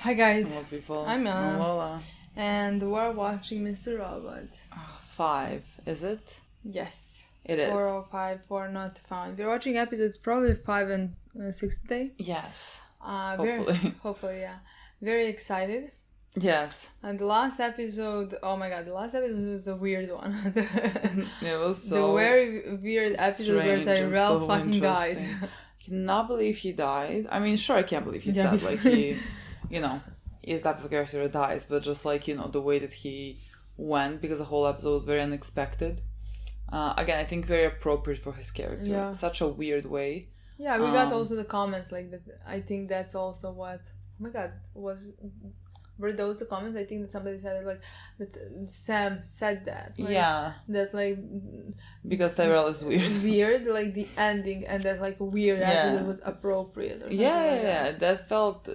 Hi guys, Hello people. I'm I'm Milena, Lola. and we're watching Mr. Robot. 5, is it? Yes. It is. 405, 4 not found. We're watching episodes probably 5 and 6 today. Yes. Hopefully. Hopefully, yeah. Very excited. Yes. And the last episode, oh my god, the last episode was the weird one. It was so the very weird episode where Tyrell so fucking died. I cannot believe he died. I mean, sure, I can't believe he's Yeah. dead. Like, he, he's that type of character that dies, but just like, the way that he went, because the whole episode was very unexpected. Again, I think very appropriate for his character. Yeah. Such a weird way. Yeah, we got also the comments like that. I think that's also what, oh my god, were those the comments? I think that somebody said it, like that Sam said that. Like, yeah. That like because Tyrell is weird. Weird, like the ending and that like weird episode was appropriate or something. Yeah. That felt.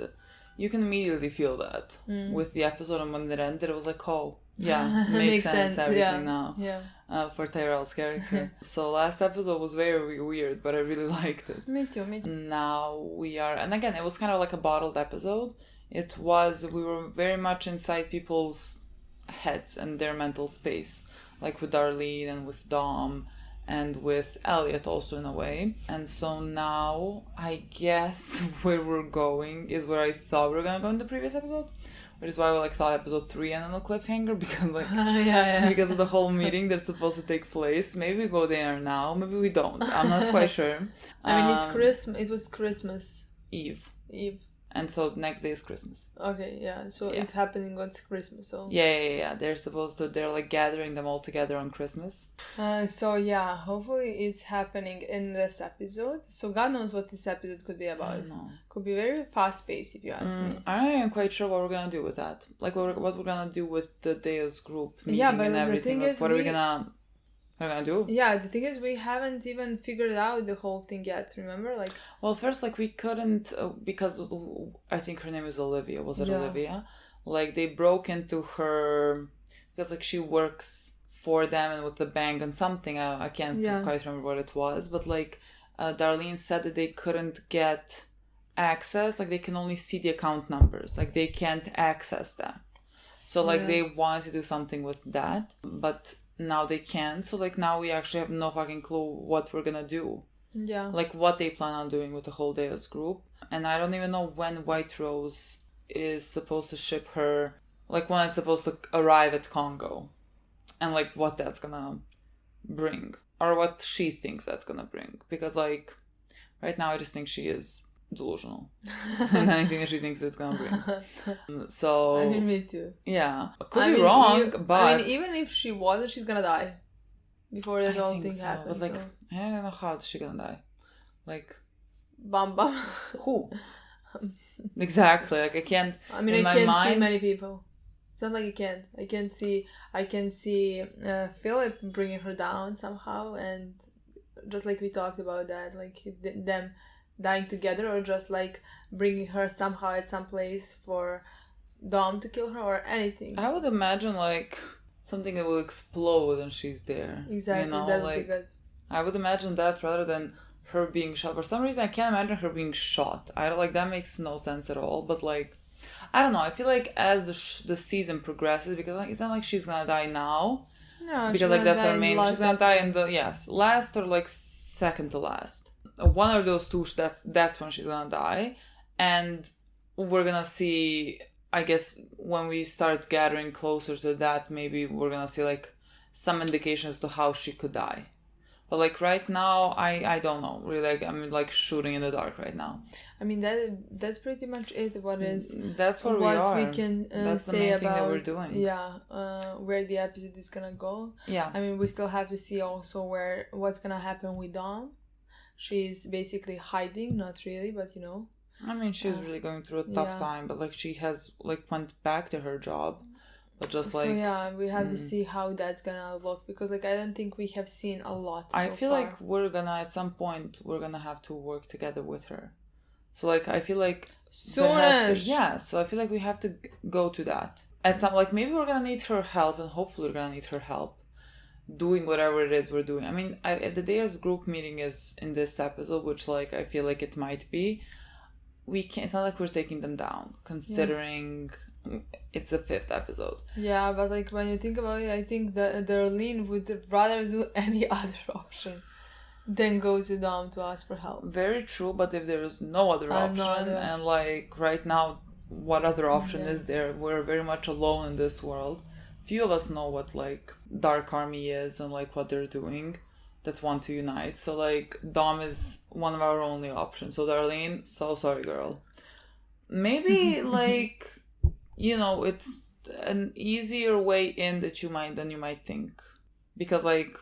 You can immediately feel that with the episode, and when it ended, it was like, oh, yeah, makes sense everything now. Yeah. For Tyrell's character. So last episode was very weird, but I really liked it. Me too. Now we are, and again, it was kind of like a bottled episode. We were very much inside people's heads and their mental space, like with Darlene and with Dom and with Elliot also in a way. And so now I guess where we're going is where I thought we were gonna go in the previous episode, which is why we thought episode 3 and then a cliffhanger, because because of the whole meeting that's supposed to take place. Maybe we go there now, maybe we don't. I'm not quite sure. I mean, it's Christmas. It was Christmas Eve. And so next day is Christmas. Okay, yeah. So it's happening on Christmas. So yeah. They're like gathering them all together on Christmas. So yeah, hopefully it's happening in this episode. So God knows what this episode could be about. I don't know. Could be very fast paced if you ask me. I'm not even quite sure what we're gonna do with that. Like what we're gonna do with the Deus group meeting but and everything. The thing is, what are we gonna do? Yeah, the thing is, we haven't even figured out the whole thing yet, remember? Well, first, we couldn't, because I think her name is Olivia. Was it Olivia? They broke into her, because, she works for them and with the bank and something. I can't quite remember what it was. But, Darlene said that they couldn't get access. They can only see the account numbers. They can't access them. So, they wanted to do something with that. But now they can't, so now we actually have no fucking clue what we're gonna do. Yeah. What they plan on doing with the whole Deus group. And I don't even know when White Rose is supposed to ship her, when it's supposed to arrive at Congo. And what that's gonna bring. Or what she thinks that's gonna bring. Because right now I just think she is delusional. And anything that she thinks it's gonna bring. So I mean, me too. Yeah. Could be wrong, but I mean, even if she wasn't, she's gonna die before the whole thing happens. But I don't know how she's gonna die. Bam bam. Who? Exactly. I can't. I mean, I can't see many people. It's not like I can't. I can see Philip bringing her down somehow, and just like we talked about that, them dying together, or just bringing her somehow at some place for Dom to kill her, or anything. I would imagine something that will explode and she's there. Exactly, that would be good. I would imagine that rather than her being shot. For some reason, I can't imagine her being shot. I don't that makes no sense at all. But I don't know. I feel as the season progresses, because it's not she's gonna die now. No, because that's her main. She's gonna die in the last or second to last. One of those two, that's when she's gonna die. And we're gonna see, I guess, when we start gathering closer to that, maybe we're gonna see some indications to how she could die. But right now, I don't know. Really, I'm shooting in the dark right now. I mean, that's pretty much it. That's where we are. What we can that's say the main about thing that we're doing. Yeah, where the episode is gonna go. Yeah. I mean, we still have to see also what's gonna happen with Dawn. She's basically hiding, not really, but I mean, she's really going through a tough time, but she has went back to her job, but just so we have to see how that's gonna look, because I don't think we have seen a lot. I feel we're gonna at some point we're gonna have to work together with her. So I feel soonish. So I feel we have to go to that at some maybe we're gonna need her help, and hopefully we're gonna need her help doing whatever it is we're doing. I mean, the Deus group meeting is in this episode, which I feel it might be. we can't. It's not like we're taking them down, considering it's the 5th episode. Yeah, but like when you think about it, I think that Darlene would rather do any other option than go to Dom to ask for help. Very true, but if there is no other option, and like right now, what other option is there? We're very much alone in this world. Few of us know what like Dark Army is and like what they're doing that want to unite. So like Dom is one of our only options. So Darlene, so sorry girl. Maybe like, you know, it's an easier way in than you might think. Because like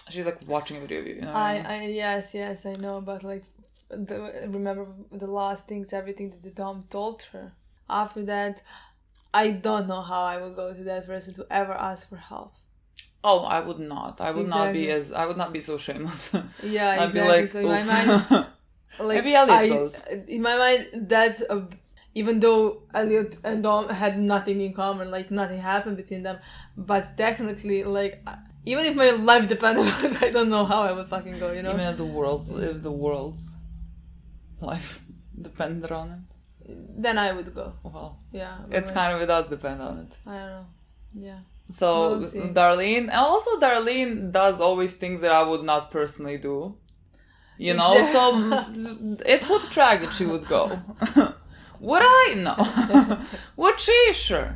she's like watching a video of you, you know what I mean? Yes, I know, but like remember the last things, everything that the Dom told her. After that, I don't know how I would go to that person to ever ask for help. Oh, I would not. I would not be so shameless. Yeah, I'd exactly. be like, so in my mind, like, maybe Elliot goes. In my mind, even though Elliot and Dom had nothing in common, like nothing happened between them, but technically, like, even if my life depended on it, I don't know how I would fucking go, you know? Even if the world's life depended on it, then I would go. Well, yeah, it's like, kind of, it does depend on it. I don't know. Yeah. So We'll see. Darlene does always things that I would not personally do. You know, so it would track if she would go. Would I? No. Would she? Sure.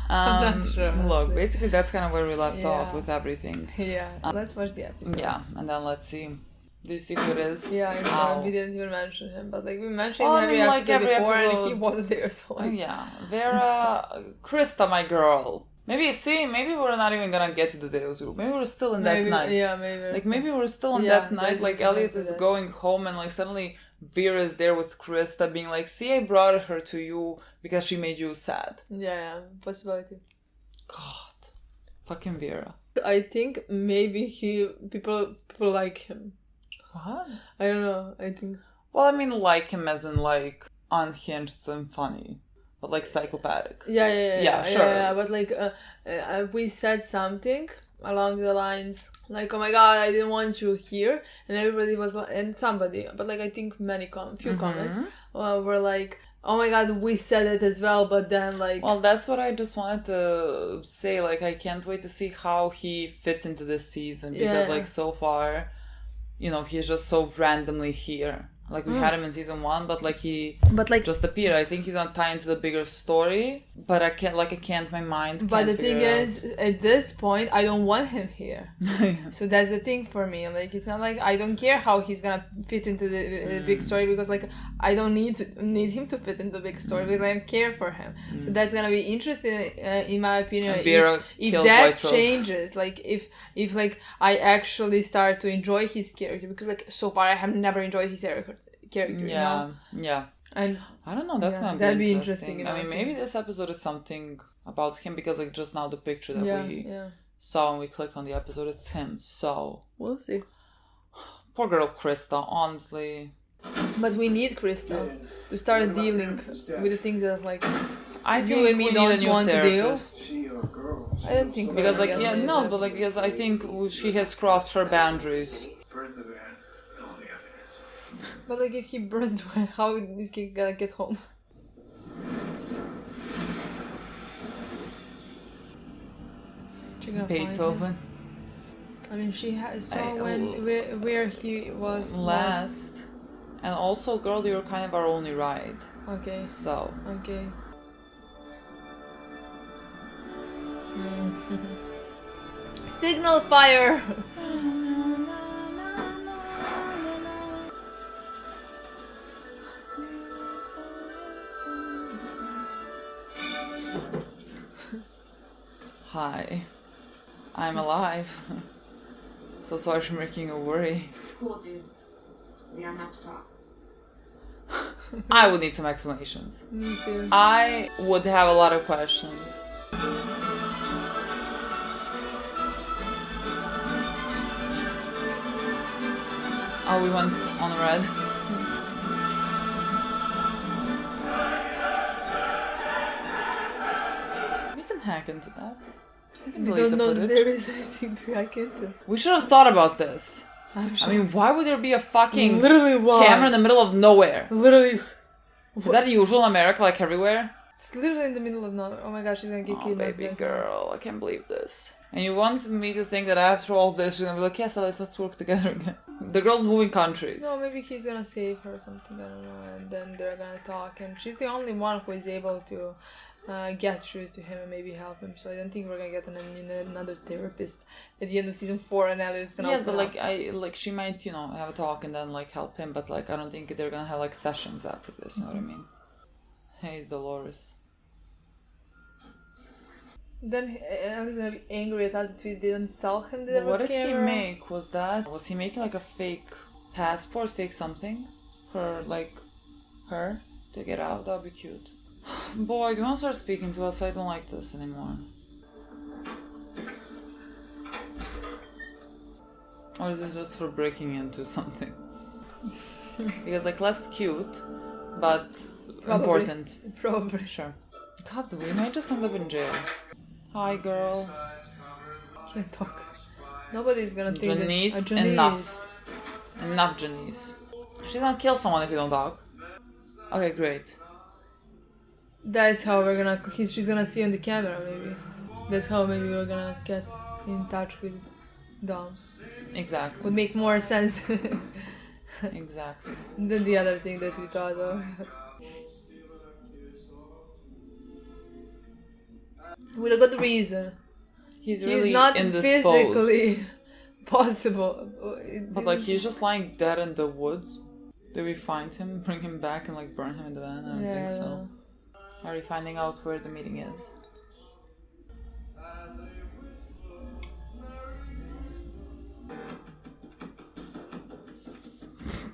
I'm not sure. Look, basically that's kind of where we left off with everything. Yeah. Let's watch the episode. Yeah, and then let's see. Do you see who it is? Yeah, I know. We didn't even mention him, but like we mentioned him every episode before, and he wasn't there. So like... yeah, Vera, Krista, my girl. Maybe we're not even gonna get to the Deus group. Maybe we're still in that night. Yeah, maybe. Like maybe we're still on that night. Like Elliot is going home, and like suddenly Vera is there with Krista, being like, "See, I brought her to you because she made you sad." Yeah, possibility. God, fucking Vera. I think maybe people like him. What? I don't know. I think. Well, I mean, like him as in like unhinged and funny. But like psychopathic. Yeah, sure. Yeah, but like we said something along the lines like, "Oh my god, I didn't want you here," and everybody was like, and somebody, but like I think few comments were like, "Oh my god, we said it as well," but then like. Well, that's what I just wanted to say. Like, I can't wait to see how he fits into this season because like so far, you know, he's just so randomly here. Like, we had him in season 1, but he just appeared. I think he's gonna tie into the bigger story, but my mind. But the thing is, at this point, I don't want him here. So that's the thing for me. Like, it's not like I don't care how he's gonna fit into the big story, because like I don't need him to fit into the big story because I care for him. So that's gonna be interesting, in my opinion. If that changes, like if like I actually start to enjoy his character, because like so far I have never enjoyed his character. Yeah. And I don't know, that'd be interesting. I mean, maybe this episode is something about him, because like just now the picture that we saw when we clicked on the episode, it's him. So we'll see. Poor girl Krista, honestly. But we need Krista to start dealing with the things that like I think you and me don't want to deal. I don't think because like but like because I think she has crossed her boundaries. Burn the van and all the evidence. But like if he burns the van, how is he gonna get home? Beethoven. I mean, she saw where he was last. And also, girl, you're kind of our only ride. Okay. So. Okay. Signal fire! Hi. I'm alive. So sorry for making you worry. It's cool, dude. We don't have to talk. I would need some explanations. Me too. I would have a lot of questions. Oh, we went on red. We can hack into that. We can delete don't the know footage. there is anything to hack into. We should have thought about this. I'm I sure. mean, why would there be a fucking Literally why? camera in the middle of nowhere? Literally. Is that usual in America, like everywhere? It's literally in the middle of nowhere. Oh my gosh, she's gonna get Oh, kidnapped. baby right now. girl, I can't believe this. And you want me to think that after all this, you're gonna be like, yes, let's work together again. The girl's moving countries. No, maybe he's gonna save her or something, I don't know, and then they're gonna talk, and she's the only one who is able to get through to him and maybe help him, so I don't think we're gonna get another therapist at the end of season 4 and Elliot's gonna Yes, but open like up. she might, have a talk and then like help him, but like I don't think they're gonna have like sessions after this, you know what I mean? Hey, it's Dolores. Then Ellie's gonna be angry at us that we didn't tell him that there But what was did he camera. make? Was he making like a fake passport, fake something for like her to get out? That would be cute. Boy, do you want to start speaking to us? I don't like this anymore. Or is this just for breaking into something? Because like less cute, but Probably. important. Probably. Sure. God, we might just end up in jail. Hi, girl. Can't talk. Nobody's gonna think Janice, that... Janice. enough. Enough, Janice. She's gonna kill someone if you don't talk. Okay, great. That's how we're gonna... She's gonna see on the camera, maybe. That's how maybe we're gonna get in touch with Dom. Exactly. Would make more sense Exactly. than the other thing that we thought of. With a good reason. He's really He's not indisposed. physically possible. But like he's just lying dead in the woods. Did we find him, bring him back, and like burn him in the van? I don't think so. know. Are we finding out where the meeting is?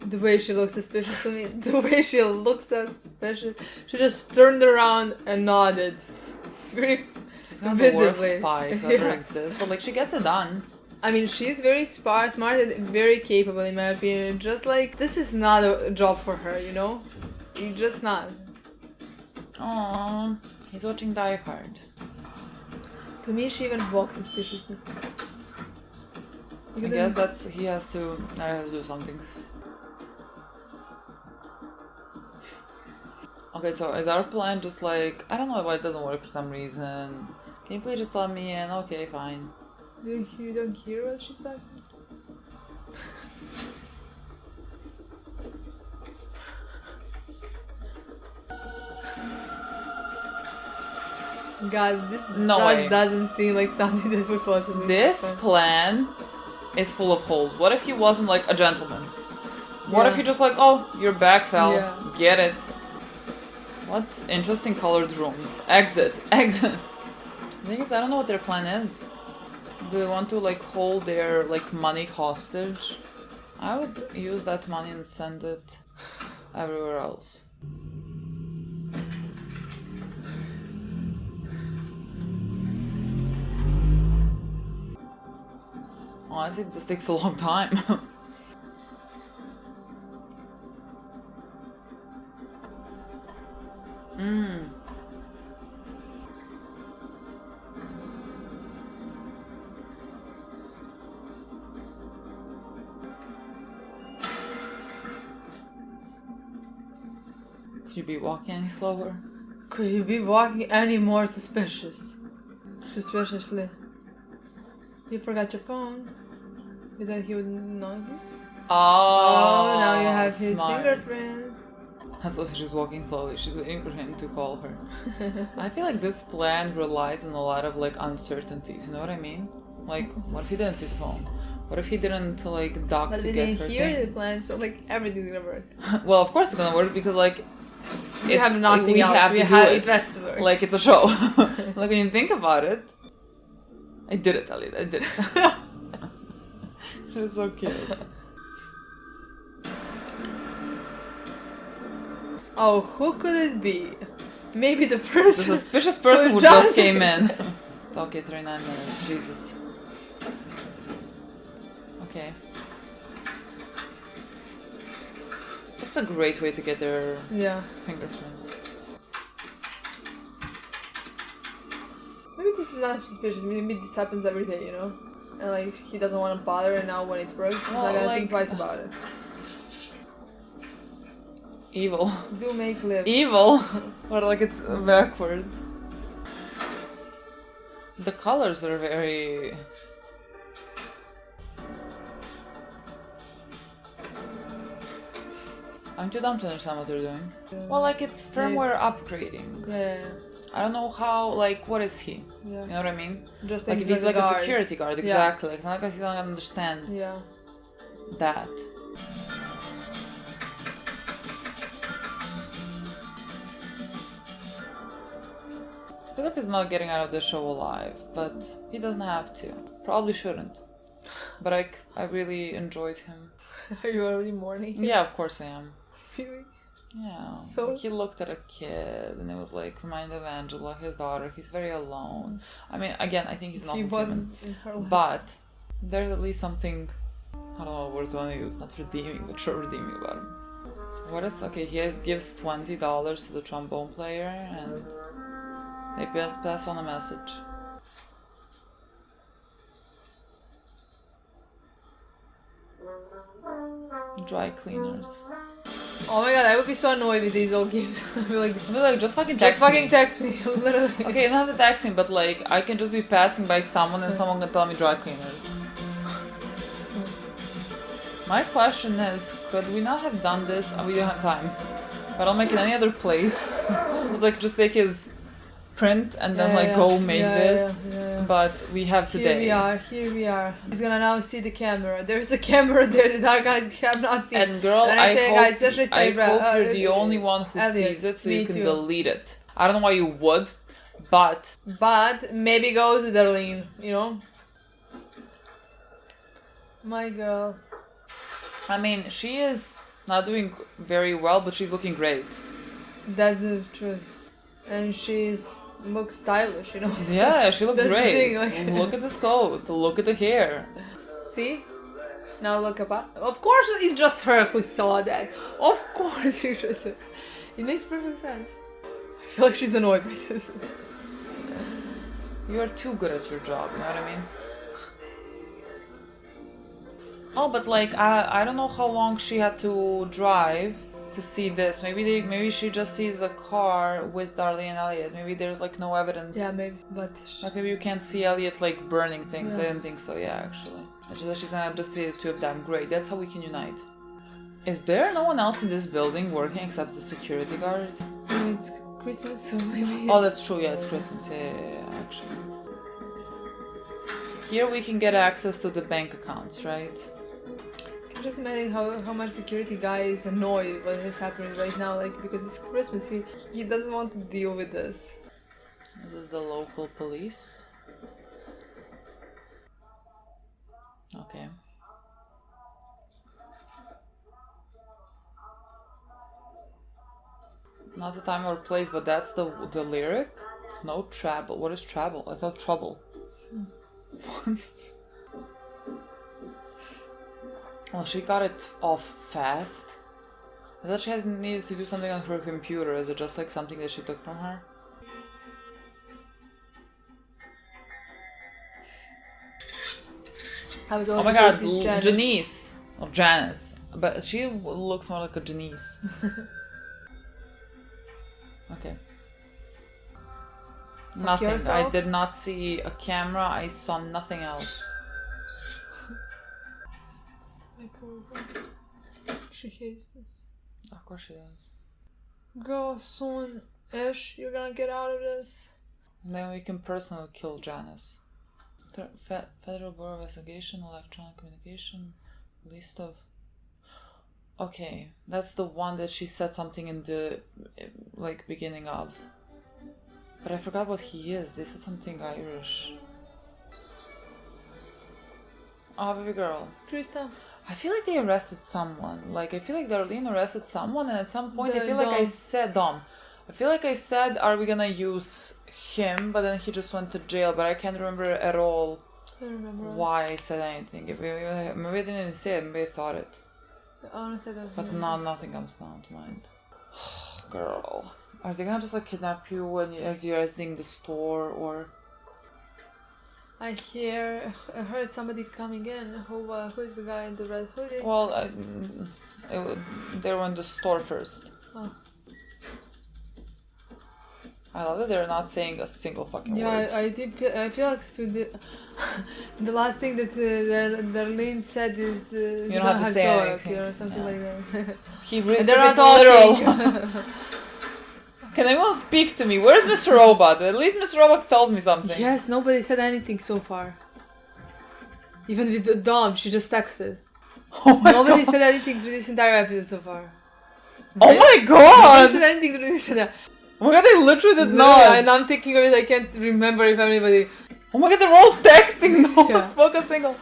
The way she looks suspicious to me. The way she looks suspicious. She just turned around and nodded. Very She's kind of the worst visibly. spy to ever Yeah. exist, but like she gets it done. I mean, she's very smart and very capable in my opinion. Just like, this is not a job for her, you know? It's just not. Aww, he's watching Die Hard. To me, she even walks suspiciously. I guess he has to do something. Okay, so is our plan just like, I don't know why it doesn't work for some reason. Can you please just let me in? Okay, fine. You don't hear what she's talking? God, this No just way. doesn't seem like something that would possibly This happen. plan is full of holes. What if he wasn't like a gentleman? What Yeah. if he just like, oh, you're back, fell. Yeah. Get it. What interesting colored rooms. Exit. Exit. The thing is, I don't know what their plan is. Do they want to like hold their like money hostage? I would use that money and send it everywhere else. Honestly, this takes a long time. Could you be walking any slower? Could you be walking any more suspiciously? You forgot your phone. Without he would notice. Oh, Oh, now you have his smart. fingerprints. And so she's walking slowly. She's waiting for him to call her. I feel like this plan relies on a lot of like uncertainties. You know what I mean? Like, what if he didn't see the phone? What if he didn't like duck But to we get didn't her hear the things? plan, so like everything's gonna work. Well, of course it's gonna work because like We it's- have nothing we else. have We to do have it. it has to work. Like it's a show. Like when you think about it, I did it, Elliot. I did it. She's so cute. Oh, who could it be? Maybe the The person. suspicious person who just came in. Okay, 39 minutes. Jesus. Okay. That's a great way to get their Yeah. fingerprints. Maybe this is not suspicious. Maybe this happens every day, you know? and like he doesn't want to bother, and now when it works, he's Well, not gonna like- think twice about it. Evil. Do make live. Evil? Or like it's backwards. The colors are very... I'm too dumb to understand what they're doing. Well, like it's firmware upgrading. Yeah, I don't know how, like, what is he? yeah. You know what I mean? Just Like if he's like a guard. security guard, exactly. Like, it's not like he's not gonna understand Yeah. that. Philip is not getting out of the show alive, but he doesn't have to. Probably shouldn't. But I really enjoyed him. Are you already mourning? Yeah, of course I am. Really? Yeah. Philip? He looked at a kid and it was like reminded of Angela, his daughter. He's very alone. I mean, again, I think he's not He human. wasn't in her life. But there's at least something, I don't know what words I want to use, not redeeming, but sure redeeming about him. What is, okay, gives $20 to the trombone player and they pass on a message. Dry cleaners. Oh my god, I would be so annoyed with these old games. I'd be like, They're like, just fucking just text me. fucking text me, literally. Okay, not the texting, but like, I can just be passing by someone and someone can tell me dry cleaners. My question is, could we not have done this? We don't have time. But I'll make it any other place. It was like, just take his print and then go make this. Yeah. But we have today. Here we are. He's gonna now see the camera. There's a camera there that our guys have not seen. And girl, And I say, hope, guys, especially I Tyra, hope you're the only one who Elliot, sees it so me you can too. delete it. I don't know why you would, but... But maybe go to Darlene, you know? My girl. I mean, she is not doing very well, but she's looking great. That's the truth. And she's looks stylish, you know? Yeah, she looks That's the great. thing, like- Look at this coat. Look at the hair. See? Now look about. Of course it's just her who saw that. Of course it's just her. It makes perfect sense. I feel like she's annoyed by this. You are too good at your job, you know what I mean? Oh, but like, I don't know how long she had to drive to see this. Maybe she just sees a car with Darlene and Elliot. Maybe there's like no evidence. Yeah, maybe. But Like maybe you can't see Elliot like burning things. Yeah. I didn't think so, yeah, actually. It's just that she's gonna just see the two of them. Great, that's how we can unite. Is there no one else in this building working except the security guard? I mean, it's Christmas, so maybe. Oh, that's true, yeah, it's Christmas. Yeah, actually. Here we can get access to the bank accounts, right? Can you just imagine how much security guy is annoyed what is happening right now? Like, because it's Christmas, he doesn't want to deal with this. This is the local police. Okay. Not the time or place, but that's the lyric. No trouble. What is trouble? I thought trouble. What? Well, she got it off fast. I thought she had needed to do something on her computer. Is it just like something that she took from her? I was Oh my god, Janice! Or Janice. But she looks more like a Janice. Okay. Nothing. yourself? I did not see a camera. I saw nothing else. My poor girl. She hates this. Of course she does. Girl, soon-ish, you're gonna get out of this. Then we can personally kill Janice. Federal Bureau of Investigation, Electronic Communication, list of... Okay, that's the one that she said something in the, like, beginning of. But I forgot what he is. They said something Irish. Oh, baby girl. Krista. I feel like they arrested someone. Like, I feel like Darlene arrested someone, and at some point I The feel like I Dom. said, Dom. I feel like I said, are we gonna use him? But then he just went to jail, but I can't remember at all I don't remember. why I said anything. Maybe I didn't even say it, maybe I thought it. Honestly, I don't But remember. nothing comes down to mind. Girl. Are they gonna just like kidnap you when you're exiting the store, or... I heard somebody coming in. Who is the guy in the red hoodie? Well, they were in the store first. Oh. I love that they're not saying a single fucking word. I feel like the last thing that Darlene said is you don't have to say anything. Or something like that. They're not literal. Can anyone speak to me? Where's Mr. Robot? At least Mr. Robot tells me something. Yes, nobody said anything so far. Even with the Dom, she just texted. Oh my Nobody God. said anything through this entire episode so far. Oh my God! Nobody said anything through this entire... Oh my God, they literally did not. And I'm thinking of it, I can't remember if anybody... Oh my God, they're all texting. No one Yeah. spoke a single.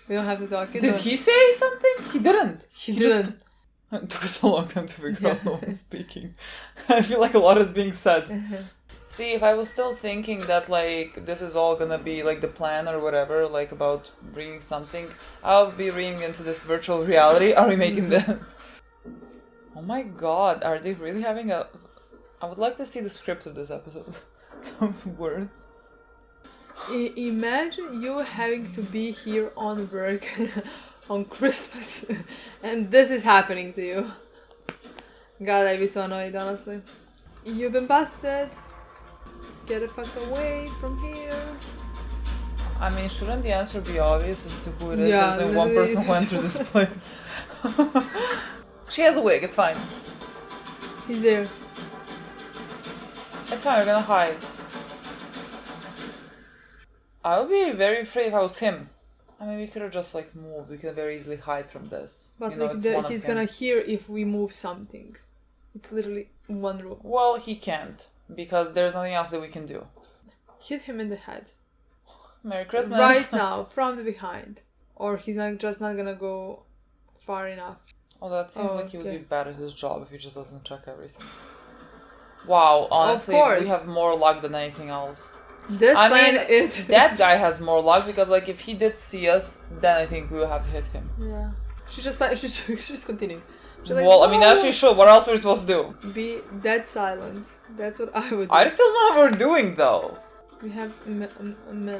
We don't have to talk. Did he say something? He didn't. He didn't. It took us a long time to figure out no one's speaking. I feel like a lot is being said. See, if I was still thinking that, like, this is all gonna be, like, the plan or whatever, like, about bringing something, I'll be reading into this virtual reality. Are we making that? Oh my God, are they really having a... I would like to see the script of this episode. Those words. Imagine you having to be here on work on Christmas and this is happening to you. God, I'd be so annoyed, honestly. You've been busted. Get the fuck away from here. I mean, shouldn't the answer be obvious as to who it is? Yeah, There's only one person who entered this place. She has a wig, it's fine. He's there. It's fine, we're gonna hide. I would be very afraid if I was him. I mean, we could have just, like, moved. We could very easily hide from this. But you know, like he's gonna hear if we move something. It's literally one room. Well, he can't. Because there's nothing else that we can do. Hit him in the head. Merry Christmas. Right now, from the behind. Or he's not gonna go far enough. Oh, that seems like he would okay. be bad at his job if he just doesn't check everything. Wow, honestly, course. we have more luck than anything else. This I plan mean, is... that guy has more luck because, like, if he did see us, then I think we would have to hit him. Yeah. She just like she's continuing. She's like, Well, I mean, as "Whoa." she should. What else are we supposed to do? Be dead silent. That's what I would do. I still know what we're doing, though. We have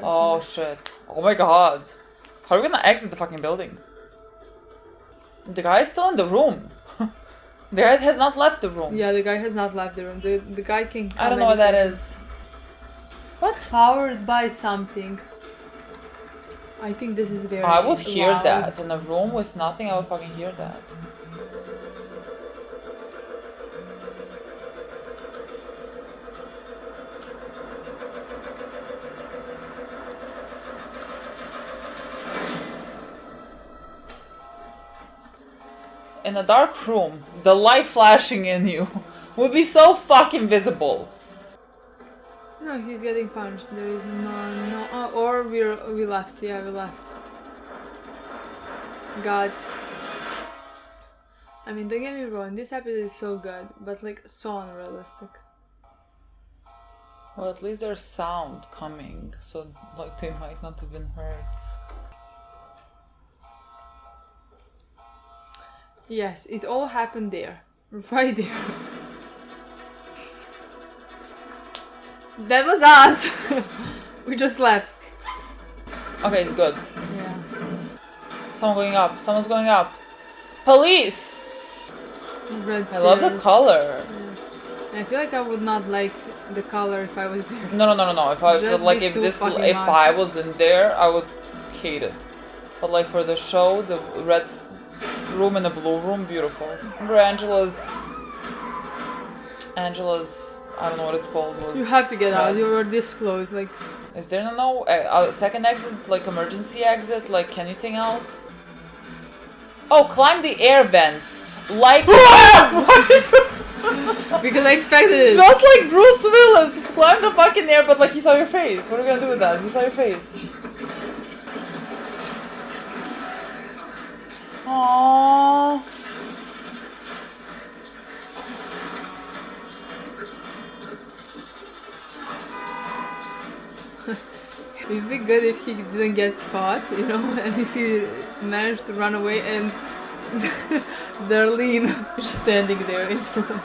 Oh, shit. Oh my God. How are we gonna exit the fucking building? The guy is still in the room. The guy has not left the room. Yeah, the guy has not left the room. The guy can come I don't know what any that second. is. What? Powered by something. I think this is very I would hear loud. that. In a room with nothing, I would fucking hear that. In a dark room, the light flashing in you would be so fucking visible. No, he's getting punched. There is no. Oh, or we left. Yeah, we left. God. I mean, don't get me wrong. This episode is so good, but like so unrealistic. Well, at least there's sound coming, so like they might not have been heard. Yes, it all happened there, right there. That was us. We just left. Okay, good. Yeah. Someone going up. Someone's going up. Police! Red I love the stairs. color. I feel like I would not like the color if I was there. No. If I Just like be if too this fucking if much. I was in there, I would hate it. But like for the show, the red room and the blue room, beautiful. Remember Angela's I don't know what it's called. Was You have to get out. red. You were this close. Like, Is there no second exit, like emergency exit, like anything else? Oh, climb the air vents. Like because I expected it. just like Bruce Willis, climb the fucking air, but like he saw your face. What are we gonna do with that? He saw your face. Aww. It'd be good if he didn't get caught, you know, and if he managed to run away and Darlene is standing there in the room.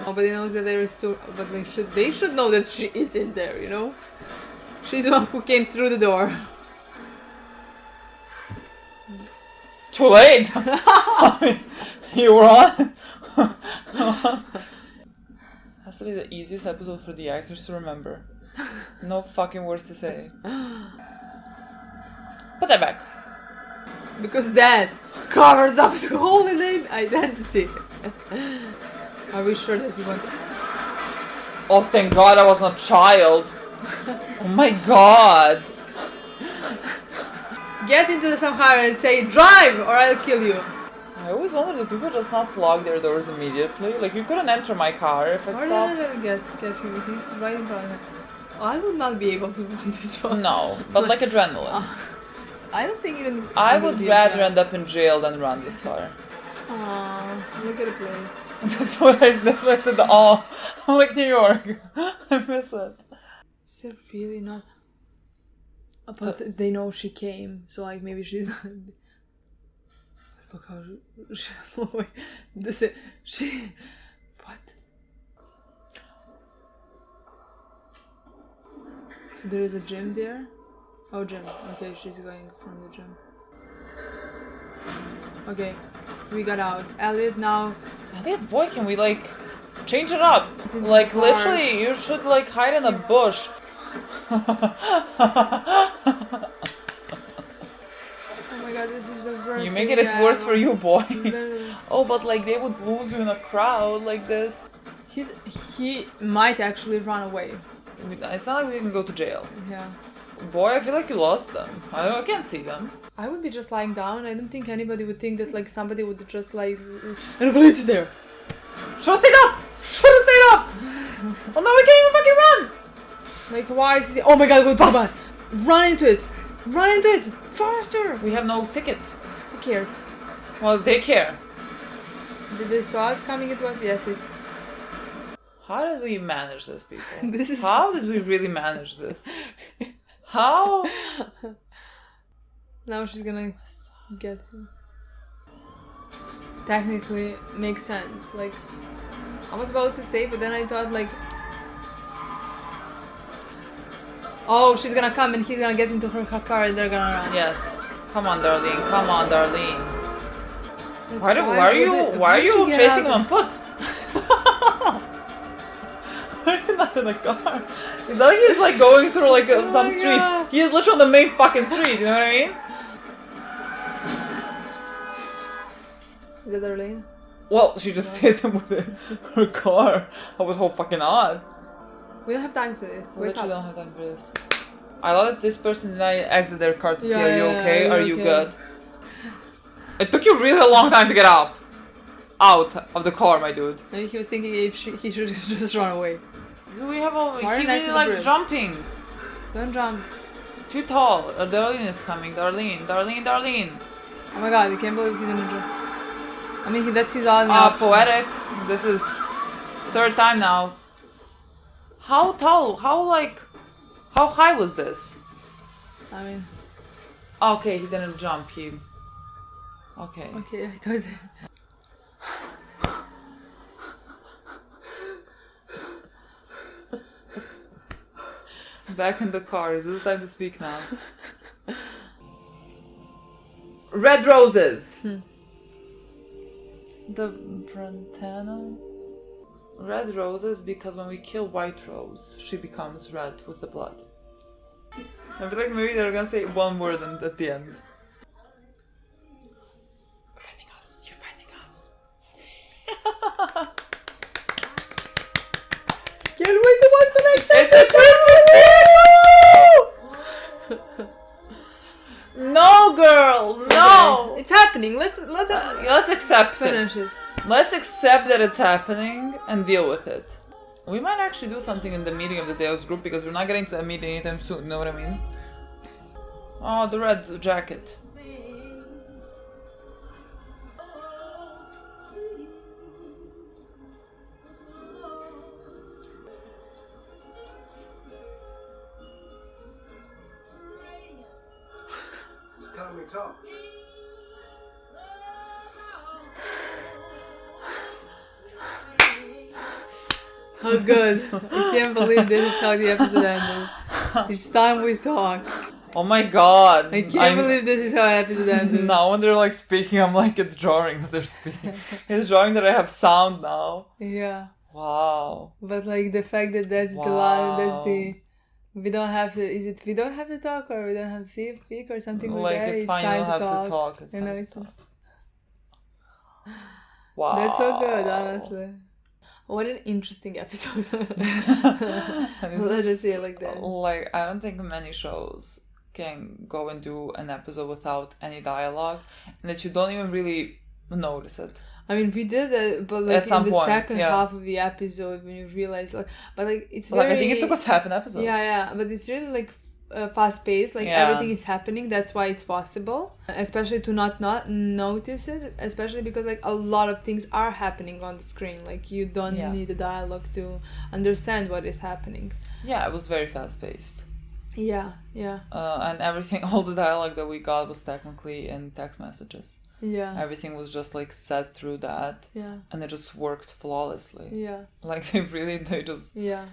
Nobody knows that there is two, but they should know that she is in there, you know. She's the one who came through the door. Too late! I mean, you were on. Has to be the easiest episode for the actors to remember. No fucking words to say. Put that back. Because that covers up the whole identity. Are we sure that we want to... Oh, thank God I wasn't a child. Oh my God. Get into the somehow and say, drive or I'll kill you. I always wonder, do people just not lock their doors immediately? Like, you couldn't enter my car if it's Or locked. then get him. He's right in front of me. I would not be able to run this far. No, but like adrenaline. I don't think even... I would rather end up in jail than run this far. Aw, look at the place. That's why I said the oh. I'm like New York. I miss it. Is there really not... But they know she came, so like maybe she's not... Look how she was away. She... What? So there is a gym there? Oh, gym. Okay, she's going from the gym. Okay, we got out. Elliot now... Elliot, boy, can we like change it up? It's in Like the car. literally, you should like hide in a bush. Oh my god, this is the worst You make thing it worse ever. for you, boy. Literally. Oh, but like they would lose you in a crowd like this. He might actually run away. It's not like we can go to jail. Yeah. Boy, I feel like you lost them. I can't see them. I would be just lying down. I don't think anybody would think that like somebody would just like... And the police is there. Should've stayed up! Should've stayed up! Well, now we can't even fucking run! Like why is he... Oh my god, go to the bus! Run into it! Run into it! Faster! We have no ticket. Who cares? Well, they care. Did they saw us coming into us? Yes, it... How did we manage this, people? This is... How did we really manage this? How? Now she's gonna get him. Technically, makes sense. Like, I was about to say, but then I thought like... Oh, she's gonna come and he's gonna get into her car and they're gonna run. Yes. Come on, Darlene. Come on, Darlene. Like, Why are you get chasing him out? on foot? Why are you not in the car? It's not like he's like going through like some my streets. God. He is literally on the main fucking street, you know what I mean? Is that Darlene? Well, she just hit him with her car. I would hope fucking odd. We don't have time for this. We Wake literally up. don't have time for this. I love that this person did not exit their car to see, Yeah, are you yeah, okay? are Are you you okay? good? It took you really a long time to get up. Out of the car, my dude. Maybe he was thinking if he should just run away. We have a... Why are He you next really to the likes bridge? jumping. Don't jump. Too tall. Darlene is coming. Darlene. Darlene. Darlene. Oh my god, I can't believe he's gonna jump. I mean, that's his only Ah, option. poetic. This is third time now. How tall? How high was this? I mean, Okay, he didn't jump. He... Okay. okay, I thought... Back in the car. Is this the time to speak now? Red roses. The Brantana. Red roses because when we kill White Rose, she becomes red with the blood. I feel like maybe they're gonna say one word at the end. You're finding us. You're finding us. Can't wait to watch the next It's a Christmas video! No, girl, no. It's happening. Let's Let's accept finish it. it. Let's accept that it's happening and deal with it. We might actually do something in the meeting of the Deus group because we're not getting to that meeting anytime soon, you know what I mean? Oh, the red jacket. It's time we talk. How good. I can't believe this is how the episode ended. It's time we talk. Oh my god. I can't believe this is how an episode ended. Now when they're like speaking, I'm like, it's jarring that they're speaking. It's jarring that I have sound now. Yeah. Wow. But like the fact that that's the line, that's the... We don't have to... Is it we don't have to talk or we don't have to speak or something like that? It's fine, you don't have to talk. It's You know, time to talk. Wow. That's so good, honestly. What an interesting episode. Let's just say it like that. Like, I don't think many shows can go and do an episode without any dialogue and that you don't even really notice it. I mean, we did it, but like at some in the point, second yeah. half of the episode when you realize, like, but like it's Like, very... I think it took us half an episode. Yeah, but it's really like fast paced. Like everything is happening. That's why it's possible, especially to not notice it. Especially because like a lot of things are happening on the screen. Like you don't need a dialogue to understand what is happening. Yeah, it was very fast paced. Yeah. And everything, all the dialogue that we got was technically in text messages. Yeah. Everything was just like said through that. Yeah. And it just worked flawlessly. Yeah. Like they just... Yeah.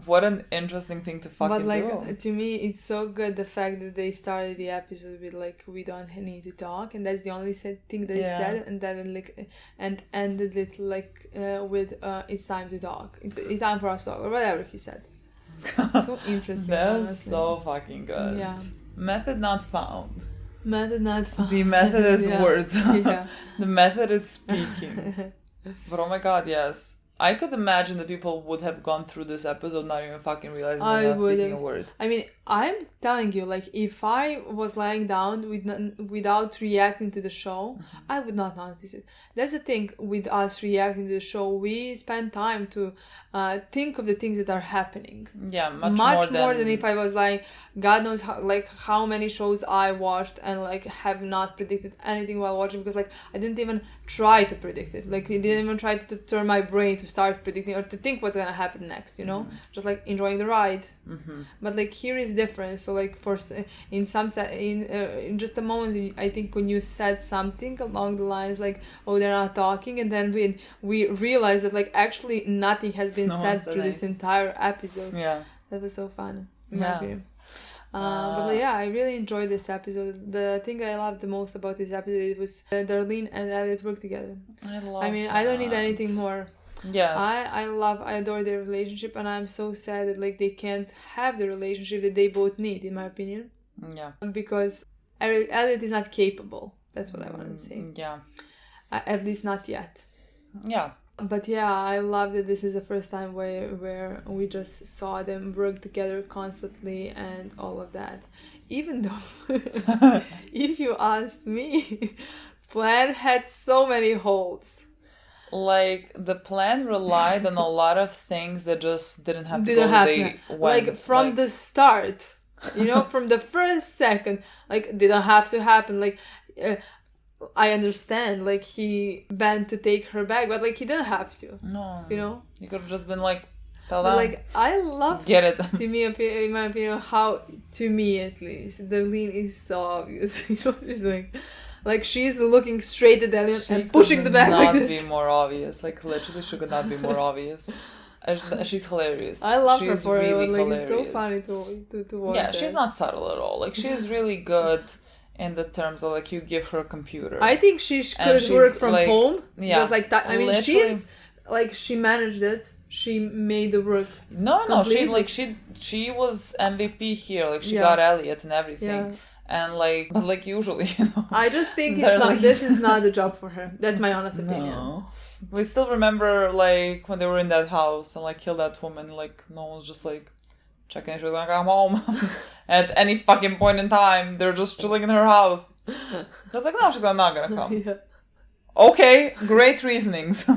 What an interesting thing to fucking do. But like, do. to me, it's so good the fact that they started the episode with like, we don't need to talk. And that's the only thing they said. And then like, and ended it like with, it's time to talk. It's time for us to talk. Or whatever he said. So interesting. That's so fucking good. Yeah. Method not found. Method not found. The method is words. Yeah. The method is speaking. But oh my god, yes. I could imagine that people would have gone through this episode not even fucking realizing they're not speaking a word. I mean, I'm telling you, like, if I was lying down without reacting to the show, I would not notice it. That's the thing with us reacting to the show. We spend time to think of the things that are happening. Yeah, much more than if I was like, God knows how many shows I watched and like have not predicted anything while watching, because like I didn't even try to predict it. Like I didn't even try to turn my brain to start predicting or to think what's gonna happen next, you know? Just like enjoying the ride. But like here is different. So like in just a moment, I think when you said something along the lines like, oh, they're not talking, and then we realized that like actually nothing has been said through this entire episode. Yeah, that was so fun. But like, yeah, I really enjoyed this episode. The thing I loved the most about this episode was Darlene and Elliot work together. I don't need anything more. Yes. I adore their relationship, and I'm so sad that like they can't have the relationship that they both need, in my opinion. Yeah. Because Elliot is not capable. That's what I wanted to say. Yeah. At least not yet. Yeah. But yeah, I love that this is the first time where we just saw them work together constantly and all of that. Even though, if you asked me, plan had so many holes. Like, the plan relied on a lot of things that just didn't have to go. Like, from the start, you know, from the first second, like, didn't have to happen. Like, I understand, like, he bent to take her back, but, like, he didn't have to. No. You know? He could have just been like, but, like, I love, get it. In my opinion, how, to me at least, Darlene is so obvious. You know what she's doing? Like, she's looking straight at Elliot and pushing the bag like this. She could not be more obvious. Like, literally, she could not be more obvious. She's hilarious. I love her she's for really it. Like, hilarious. it's so funny to watch. Yeah, she's not subtle at all. Like, she's really good in the terms of, like, you give her a computer. I think she could work from home. Yeah. Just like that. I mean, she's, like, she managed it. She made the work. No. She was MVP here. Like, she got Elliot and everything. Yeah. And like, but like usually, you know, I just think it's not. This is not the job for her. That's my honest opinion. No. We still remember like when they were in that house and like killed that woman. Like no one's just like checking if she's gonna come home at any fucking point in time. They're just chilling in her house. Just like no, she's not gonna come. Yeah. Okay, great reasonings.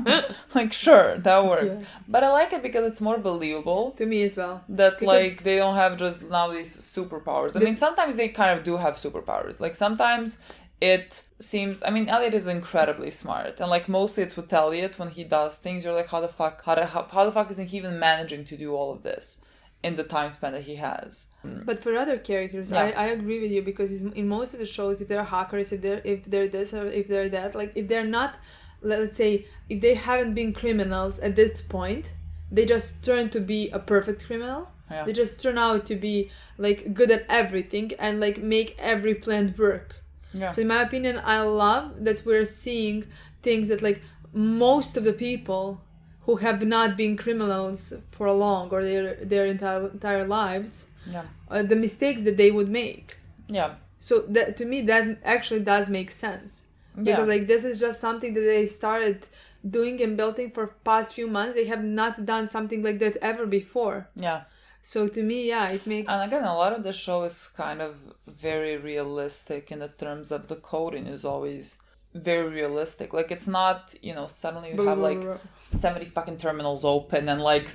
Like, sure, that works. Yeah. But I like it because it's more believable. To me as well. That, because like, they don't have just now these superpowers. I mean, sometimes they kind of do have superpowers. Like, sometimes it seems... I mean, Elliot is incredibly smart. And, like, mostly it's with Elliot when he does things. You're like, how the fuck isn't he even managing to do all of this in the time span that he has? But for other characters, I agree with you, because in most of the shows, if they're hackers, if they're this or if they're that, like if they're not, let's say, if they haven't been criminals at this point, they just turn to be a perfect criminal. Yeah. They just turn out to be like good at everything and like make every plan work. Yeah. So in my opinion, I love that we're seeing things that like most of the people who have not been criminals for long or their entire lives, Yeah. The mistakes that they would make. Yeah. So that to me that actually does make sense. Because like this is just something that they started doing and building for past few months. They have not done something like that ever before. Yeah. So to me, yeah, it makes... And again, a lot of the show is kind of very realistic in the terms of the coding is always very realistic. Like, it's not, you know, suddenly you have like 70 fucking terminals open and like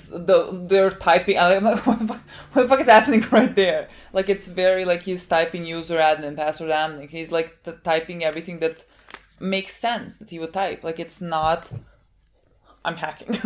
they're typing. I'm like, what the fuck is happening right there? Like, it's very like he's typing user admin, password admin. He's like typing everything that makes sense that he would type. Like, it's not... I'm hacking.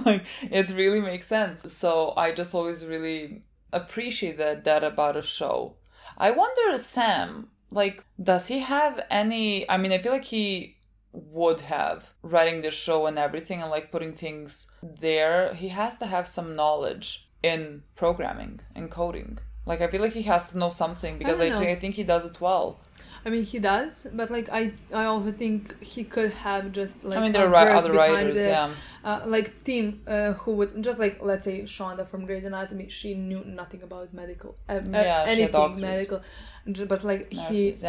Like, it really makes sense. So I just always really appreciate that about a show. I wonder, Sam, like, does he have any... I mean, I feel like he would have, writing the show and everything and like putting things there. He has to have some knowledge in programming and coding. Like, I feel like he has to know something because I think he does it well. I mean, he does, but like I also think he could have just like... I mean, there are other writers, like team who would just like, let's say Shonda from Grey's Anatomy. She knew nothing about medical, anything medical, but like nurses,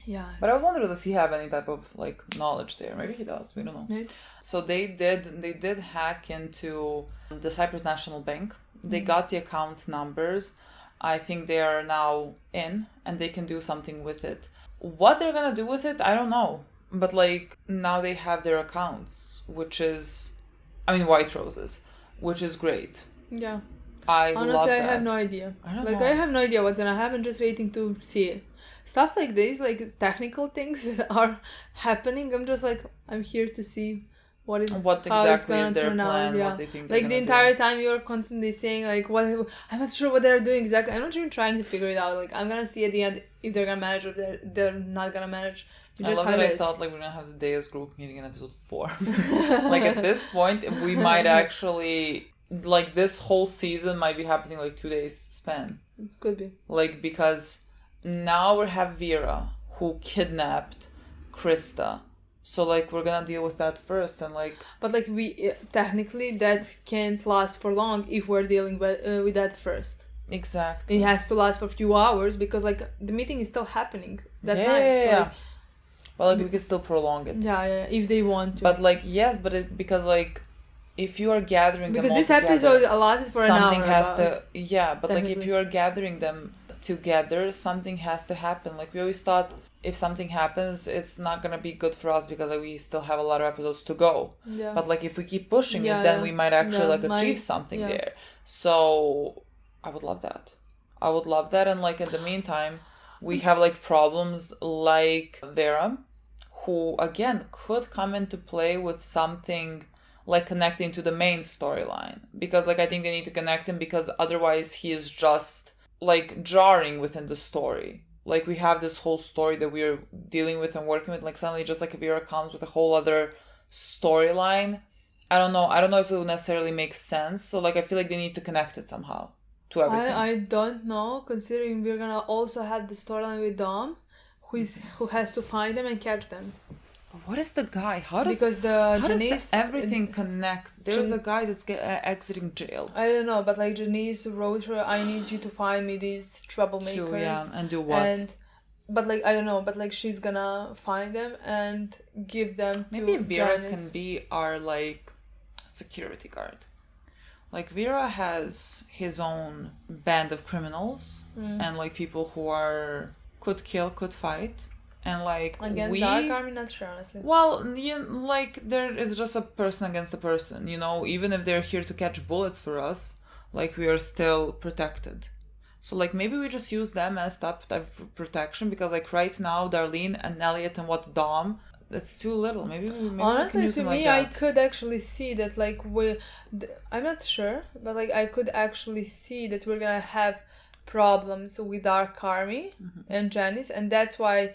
yeah. But I wonder, does he have any type of like knowledge there? Maybe he does. We don't know. Maybe. So they did hack into the Cyprus National Bank. They got the account numbers. I think they are now in and they can do something with it. What they're gonna do with it, I don't know. But like now they have their accounts, which is, I mean, White Roses, which is great. Yeah. Honestly, I have no idea. I have no idea what's gonna happen. Just waiting to see it. Stuff like this, like technical things that are happening. I'm just like, I'm here to see what exactly is their plan, what they think. Like the entire time you're constantly saying like, I'm not sure what they're doing exactly. I'm not even trying to figure it out. Like, I'm gonna see at the end if they're gonna manage or they're not gonna manage. I love that I thought like we're gonna have the Deus group meeting in episode 4. Like at this point, we might actually, like, this whole season might be happening like 2 days span. Could be. Like, because now we have Vera who kidnapped Krista. So, like, we're gonna deal with that first and, like... But, like, we... technically, that can't last for long if we're dealing with that first. Exactly. It has to last for a few hours because, like, the meeting is still happening that night. Yeah. So, like, well, like, we can still prolong it. Yeah, if they want to. But, like, yes, but because, like, if you are gathering them all this together... Because this episode lasted for an hour. Something has to... Yeah, but, like, if you are gathering them together, something has to happen. Like, we always thought... If something happens, it's not gonna be good for us because like, we still have a lot of episodes to go. Yeah. But like if we keep pushing it, then we might actually achieve something there. So I would love that. And like in the meantime, we have like problems like Vera, who again could come into play with something like connecting to the main storyline. Because like I think they need to connect him because otherwise he is just like jarring within the story. Like, we have this whole story that we're dealing with and working with. Like, suddenly just like Vera comes with a whole other storyline. I don't know if it will necessarily make sense. So, like, I feel like they need to connect it somehow to everything. I don't know, considering we're gonna also have the storyline with Dom, who has to find them and catch them. What is the guy? How does everything connect? There's a guy that's exiting jail. I don't know, but like Janice wrote her, I need you to find me these troublemakers. And do what? But like I don't know, but like she's gonna find them and give them Maybe to Vera Janice. can be our like security guard. Like Vera has his own band of criminals and like people who could kill, could fight. And like against Dark Army, not sure honestly. Well, like there is just a person against a person, you know. Even if they're here to catch bullets for us, like we are still protected. So like maybe we just use them as type of protection because like right now Darlene and Elliot and Dom, that's too little. Maybe honestly, we can use to them me, like that. I could actually see that like I'm not sure, but like I could actually see that we're gonna have problems with Dark Army and Janice, and that's why.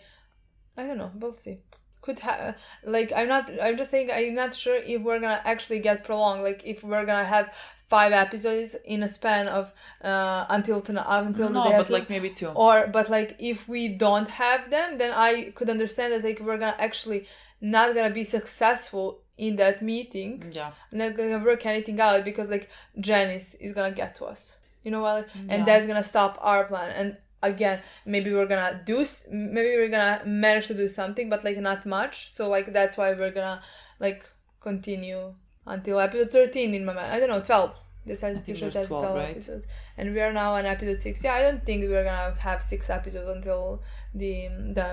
I don't know. We'll see. Could have like I'm just saying I'm not sure if we're gonna actually get prolonged. Like if we're gonna have 5 episodes in a span of until the No, day but has- like maybe 2. but like if we don't have them, then I could understand that like we're gonna actually not gonna be successful in that meeting. Yeah. Not gonna work anything out because like Janice is gonna get to us, you know what? Yeah. And that's gonna stop our plan. And again, maybe we're gonna manage to do something, but like not much. So like that's why we're gonna like continue until episode 13 in my mind. I don't know, 12. They said I think you should there's have 12, right? episodes, and we are now on episode 6. Yeah, I don't think we're gonna have 6 episodes until the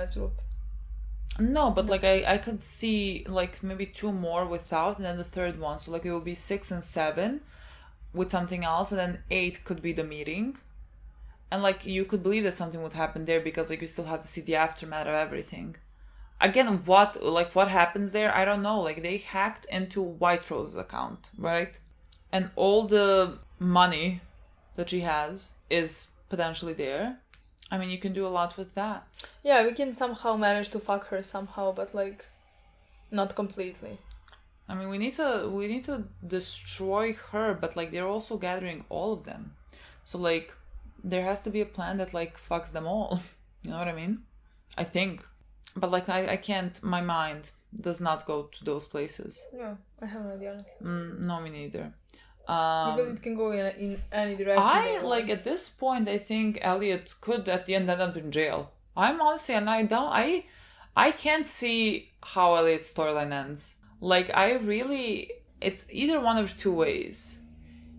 swoop. No, but like I could see like maybe 2 more without, and then the third one. So like it will be 6 and 7 with something else, and then 8 could be the meeting. And like you could believe that something would happen there because like you still have to see the aftermath of everything. Again, what happens there? I don't know. Like they hacked into White Rose's account, right? And all the money that she has is potentially there. I mean, you can do a lot with that. Yeah, we can somehow manage to fuck her somehow, but like not completely. I mean, we need to destroy her, but like they're also gathering all of them. So like there has to be a plan that like fucks them all. You know what I mean? I think. But like I can't, my mind does not go to those places. No, I have no idea, honestly. No, me neither. Because it can go in any direction. I like at this point I think Elliot could at the end end up in jail. I'm honestly, and I can't see how Elliot's storyline ends. Like it's either one of 2 ways.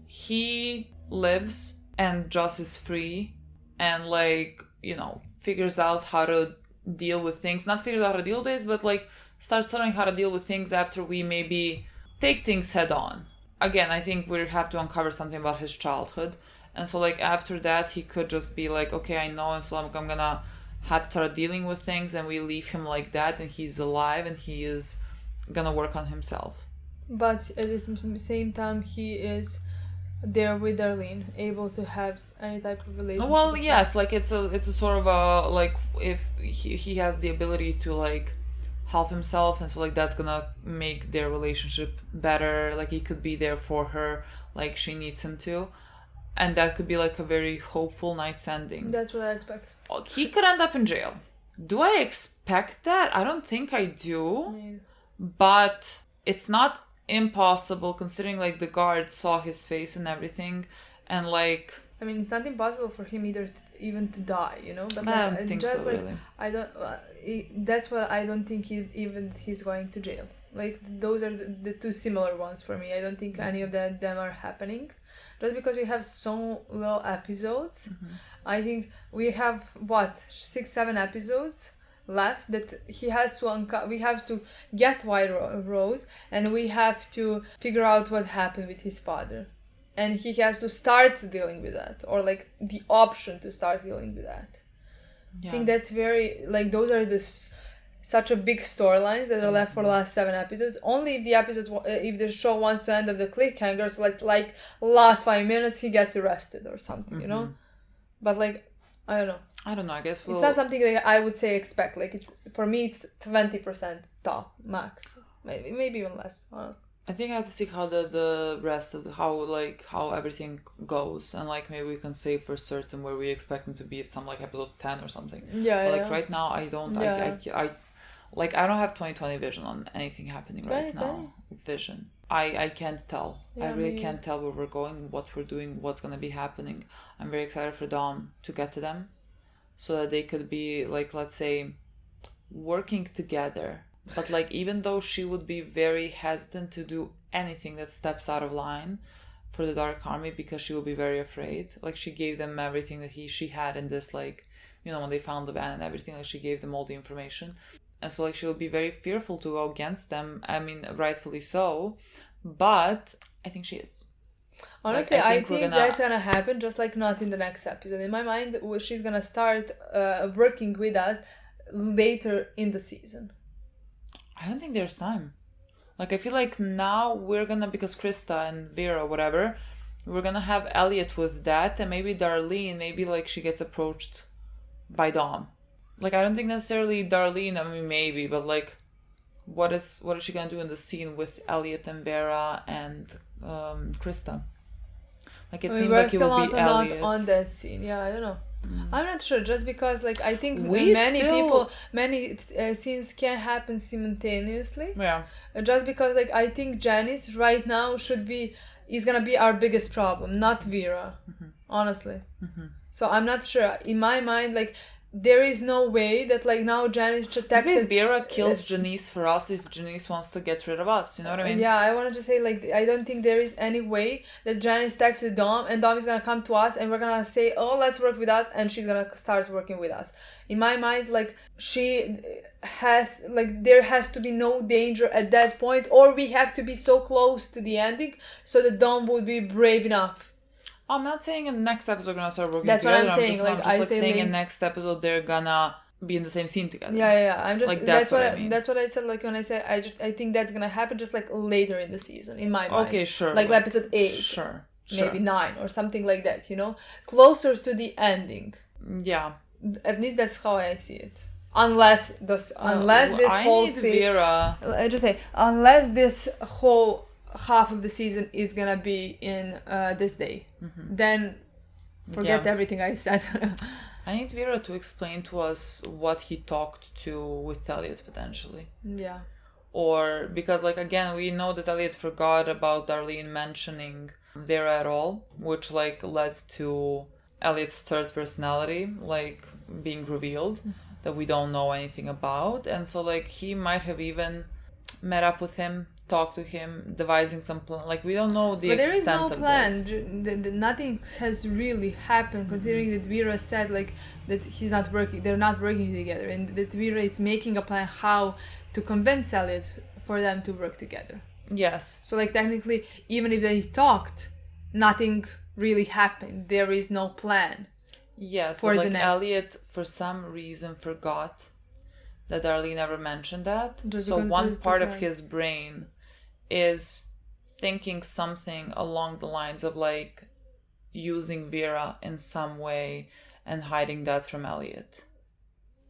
He lives and Joss is free and like, you know, figures out how to deal with things. Not figures out how to deal with this, but like starts learning how to deal with things after we maybe take things head on. Again, I think we have to uncover something about his childhood. And so like after that, he could just be like, okay, I know, and so I'm gonna have to start dealing with things, and we leave him like that, and he's alive, and he is gonna work on himself. But at the same time, he is there with Darlene, able to have any type of relationship. Well, yes, like it's a sort of a like if he has the ability to like help himself, and so like that's gonna make their relationship better. Like he could be there for her, like she needs him to, and that could be like a very hopeful, nice ending. That's what I expect. He could end up in jail. Do I expect that? I don't think I do, but it's not impossible considering like the guard saw his face and everything, and like I mean, it's not impossible for him either even to die, you know. But like, I don't think just so, like really. I don't. That's what I don't think he's going to jail. Like those are the 2 similar ones for me. I don't think any of them are happening, just because we have so little episodes. I think we have 6-7 episodes left that he has to we have to get White Rose, and we have to figure out what happened with his father, and he has to start dealing with that, or like the option to start dealing with that. I think that's very like those are such a big storylines that are left for the last 7 episodes. Only if the show wants to end of the cliffhanger, so like last 5 minutes he gets arrested or something, you know. But like I don't know. I guess It's not something that I would say expect. Like it's for me, it's 20% top max, maybe even less. Honestly, I think I have to see how the rest of how everything goes, and like maybe we can say for certain where we expect them to be at some like episode 10 or something. Yeah. But, like right now, I don't. Yeah. I don't have 2020 vision on anything happening right 2020? now. Vision. I can't tell. Yeah, I really me can't tell where we're going, what we're doing, what's gonna be happening. I'm very excited for Dom to get to them, so that they could be like, let's say, working together. But like even though she would be very hesitant to do anything that steps out of line for the Dark Army because she will be very afraid. Like she gave them everything that she had in this, like, you know, when they found the van and everything, like she gave them all the information. And so like she will be very fearful to go against them. I mean, rightfully so, but I think she is. Honestly, like, I think that's gonna happen, just like not in the next episode. In my mind, she's gonna start working with us later in the season. I don't think there's time. Like, I feel like now we're gonna, because Krista and Vera, whatever, we're gonna have Elliot with that, and maybe Darlene, maybe like she gets approached by Dom. Like, I don't think necessarily Darlene, I mean, maybe, but like, what is she gonna do in the scene with Elliot and Vera and Krista? Like it I mean, seemed we're like it still would be not Elliot. on that scene. Yeah, I don't know. I'm not sure, just because like I think many scenes can happen simultaneously. Yeah. Just because like I think Janice right now is gonna be our biggest problem, not Vera. Honestly. So I'm not sure. In my mind, like there is no way that like now Janice just Maybe texted. Vera kills Janice for us if Janice wants to get rid of us. You know what I mean? Yeah, I wanted to say like I don't think there is any way that Janice texted Dom and Dom is gonna come to us and we're gonna say, oh, let's work with us, and she's gonna start working with us. In my mind, like there has to be no danger at that point, or we have to be so close to the ending so that Dom would be brave enough. I'm not saying in the next episode they're gonna start working That's together. what I'm saying. I'm just saying in like, next episode they're gonna be in the same scene together. Yeah. I'm just like that's what I mean. That's what I said. Like when I said I think that's gonna happen just like later in the season. In my mind. Okay, sure. Like episode 8. Sure. Maybe 9 or something like that. You know, closer to the ending. Yeah. At least that's how I see it. Unless this whole Vera. I just say unless this whole half of the season is gonna be in this day, then forget everything I said. I need Vera to explain to us what he talked to with Elliot potentially. Yeah. Or because like again we know that Elliot forgot about Darlene mentioning Vera at all, which like led to Elliot's third personality like being revealed that we don't know anything about, and so like he might have even met up with him, talked to him, devising some plan. Like we don't know the extent of this. But there is no plan. Nothing has really happened, considering that Vera said like that they're not working together, and that Vera is making a plan how to convince Elliot for them to work together. Yes. So like technically, even if they talked, nothing really happened. There is no plan. Yes, for but like the next. Elliot for some reason forgot that Darlene never mentioned that. Just so because one part of precise. his brain is thinking something along the lines of like using Vera in some way and hiding that from Elliot.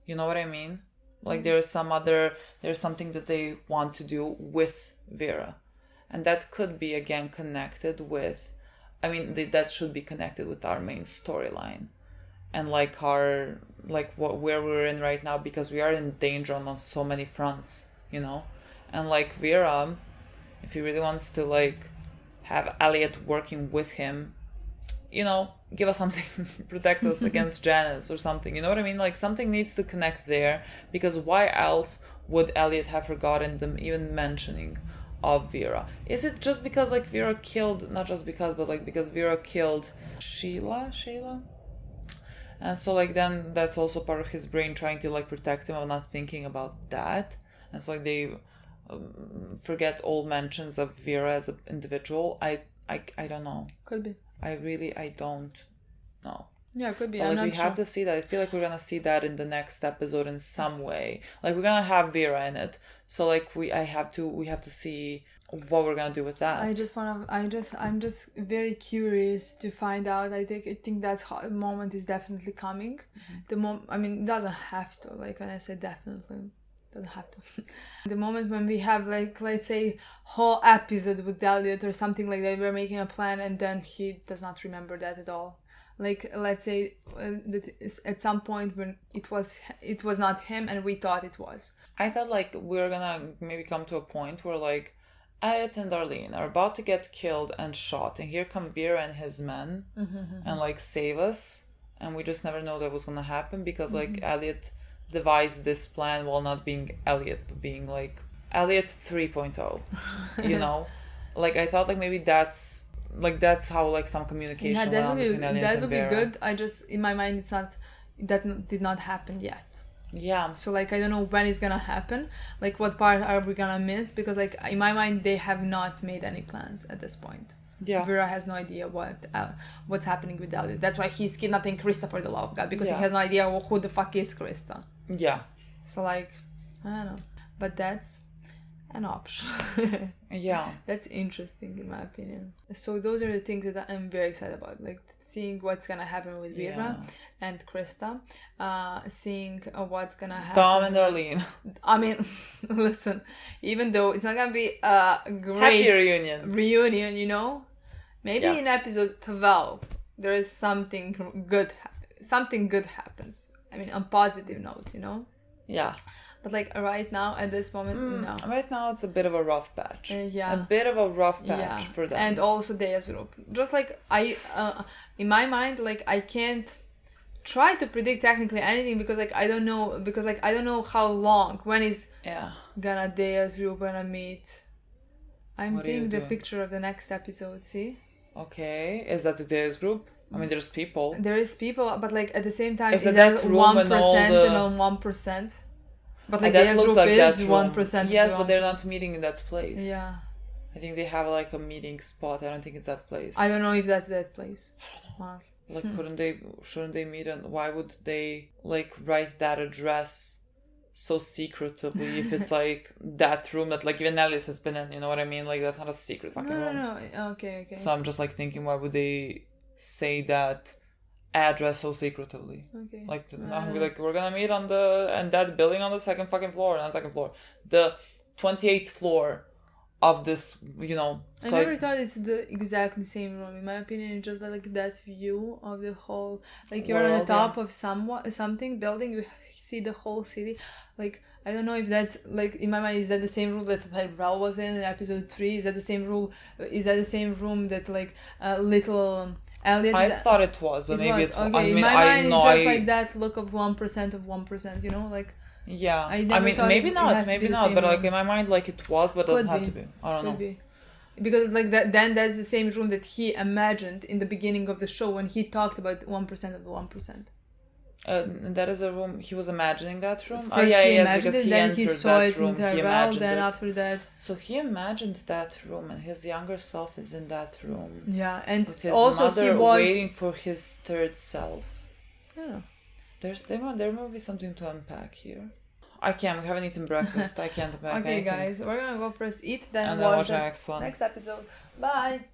You know what I mean? Like there's something that they want to do with Vera. And that could be again connected with, that should be connected with our main storyline. And like where we're in right now, because we are in danger on so many fronts, you know? And like Vera, if he really wants to like have Elliot working with him, you know, give us something, protect us against Janice or something, you know what I mean? Like something needs to connect there, because why else would Elliot have forgotten them even mentioning of Vera? Is it just because like Vera killed, not just because, but like because Vera killed Shayla? And so like then that's also part of his brain trying to like protect him of not thinking about that. And so like they forget all mentions of Vera as an individual. I don't know. Could be. I don't know. Yeah, it could be. But, I'm like, not we sure. have to see that. I feel like we're gonna see that in the next episode in some way. Like we're gonna have Vera in it. So like we have to see what we're gonna do with that. I'm just very curious to find out. I think that's how the moment is definitely coming. It doesn't have to. Like when I say definitely, doesn't have to. The moment when we have like, let's say, whole episode with Elliot or something like that, we're making a plan and then he does not remember that at all. Like let's say that at some point when it was not him and we thought it was. I thought like we're gonna maybe come to a point where like Elliot and Darlene are about to get killed and shot, and here come Vera and his men and like save us, and we just never know that was gonna happen because like Elliot devised this plan while not being Elliot, but being like Elliot 3.0, you know? Like I thought like maybe that's how like some communication went on between Elliot and Vera. That would be good. I just, in my mind, it's not, that did not happen yet. Yeah. So like I don't know when it's gonna happen. Like what part are we gonna miss? Because like in my mind they have not made any plans at this point. Yeah. Vera has no idea what's happening with Elliot. That's why he's kidnapping Krista for the love of God, because he has no idea who the fuck is Krista. Yeah. So like I don't know, but that's an option. Yeah. That's interesting in my opinion. So those are the things that I'm very excited about, like seeing what's gonna happen with Vera and Krista, seeing what's gonna happen. Dom and Darlene. I mean, listen, even though it's not gonna be a great happy reunion, you know, Maybe in episode 12 there is something good. Something good happens. I mean, on positive note, you know. Yeah. But like right now, at this moment, no. Right now, it's a bit of a rough patch. Yeah. A bit of a rough patch for them. And also Dea's group. Just like in my mind, like I can't try to predict technically anything because like I don't know how long, when is gonna Dea's group gonna meet. I'm seeing the picture of the next episode, see? Okay. Is that the Dea's group? I mean, there's people. There is people, but like at the same time, Is that that 1% and on 1%? But like Dea's group like is that 1%. Yes, but they're not meeting in that place. Yeah. I think they have like a meeting spot. I don't think it's that place. I don't know if that's that place. I don't know. Like, shouldn't they meet, and why would they like write that address so secretively if it's like that room that like even Elliot has been in, you know what I mean? Like that's not a secret fucking room. No. Okay. So I'm just like thinking, why would they say that address so secretively? Okay. Like not be like, we're gonna meet on that building on the second fucking floor, not second floor, the 28th floor of this, you know. I never thought it's the exactly same room. In my opinion, it's just like that view of the whole, like you're on the top of something building, you see the whole city. Like I don't know if that's like in my mind, is that the same room that Tyrell was in episode 3? Is that the same room? Is that the same room that like little Elliot? I thought it was, but maybe was. it's. Okay, I mean, in my I mind, know it's just like that look of 1% of 1%. You know, like. Yeah, I mean, maybe not, but like in my mind, like it was, but it doesn't have to be. I don't know. Be. Because like that, then that's the same room that he imagined in the beginning of the show when he talked about 1% of the 1%. That is a room he was imagining that room. First he imagined because it, he then entered he saw that it room. in Tyrell, then after that. So he imagined that room, and his younger self is in that room. Yeah, and with his also mother he was waiting for his third self. I don't know. There might be something to unpack here. I can't. We haven't eaten breakfast. I can't unpack anything. Okay, guys, we're gonna go first eat, then and watch watch the the next one. next episode. Bye.